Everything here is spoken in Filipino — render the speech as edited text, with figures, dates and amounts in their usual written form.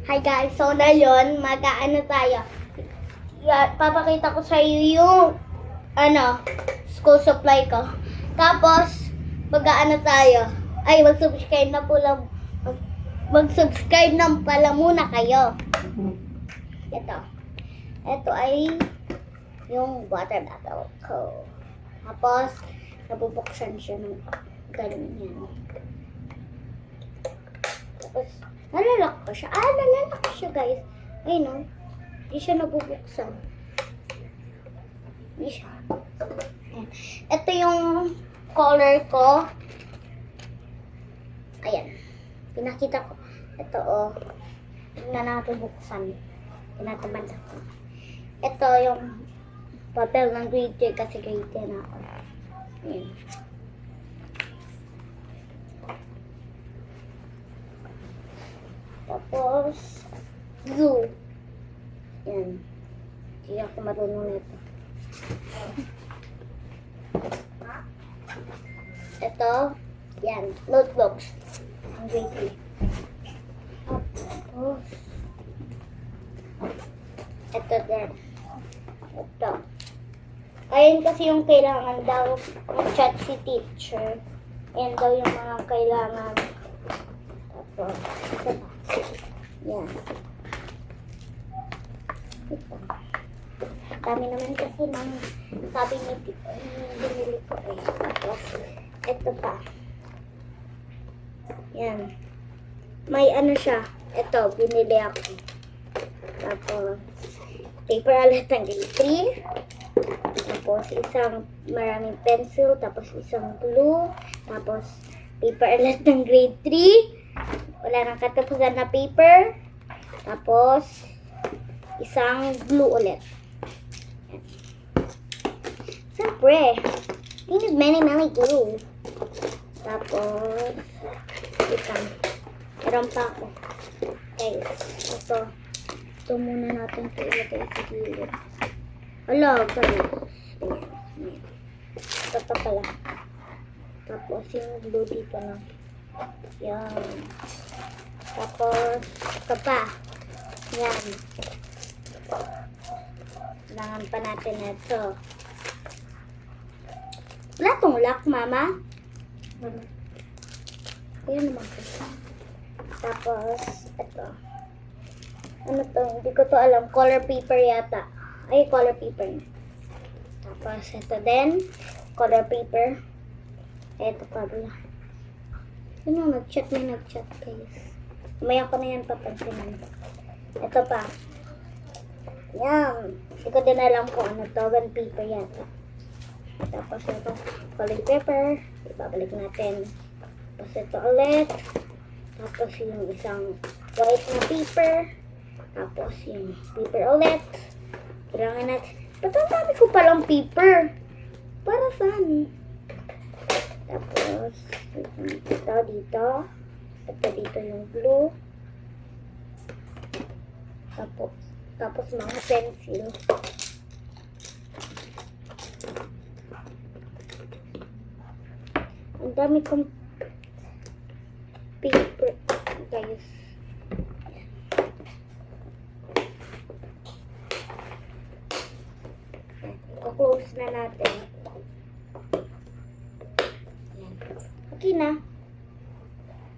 Hi guys, so na yun, mag-ano tayo. Papakita ko sa iyo yung school supply ko. Tapos, mag-ano tayo. Ay, mag-subscribe na po lang. Mag-subscribe na pala muna kayo. Ito ay yung water bottle ko. Tapos, nabubuksan siya ng ganyan. Tapos, nalalak ko siya. Nalalak ko siya, guys. Ayun, no? Hindi siya nabubuksan. Hindi siya. Ayan. Ito yung color ko. Ayan. Pinakita ko. Ito, oh. Tingnan natin buksan. Tinatamad ako. Ito yung papel ng grade 10 kasi grade 10 ako. Ayan. Tapos, glue. Yan. Hindi ako marunong nito. Ito, yan. Notebooks. Ang grade 3. Tapos, ito din. Ito. Ayun kasi yung kailangan daw mag-chat si teacher. Yan daw yung mga kailangan. Tapos, ito pa. Yan. Ito. Dami naman kasi ng sabi ni binili ko eh. Tapos, ito pa. Yan. May ano siya. Ito, binili ako. Tapos, paper ulit ng grade 3. Tapos, isang maraming pencil. Tapos, isang glue. Tapos, paper ulit ng grade 3. Wala nang katapusan na paper. Tapos, isang glue ulit. Siyempre, you need many glue. Tapos, isang. Meron pa ako. Guys, ito muna natin ito ilagay sa gilid. Hala, guys. Ayan. Ito pa pala. Tapos, yung glue dito na. Yan. Tapos, ito pa. Yan. Kailangan pa natin ito. Wala tong lock, mama. Ayan naman ko. Tapos, ito. Ano to? Hindi ko to alam. Color paper yata. Ay, color paper. Tapos, ito din. Color paper. Ito pa pala. Sino nag-chat? May nag-chat, guys. Umaya ko na yan papansinan. Ito pa. Yan. Hindi ko din alam kung ano to. One paper yata. Tapos ito, color paper. Ibabalik natin. Tapos ito ulit. Tapos yung isang white na paper. Tapos yung paper ulit. Kailangan natin. Ba't ang dami ko palang paper? Para saan? Tapos, ito dito. Ito dito yung glue. Tapos mga pencil. Ang dami kong paper, guys. I-close na natin. Okay na.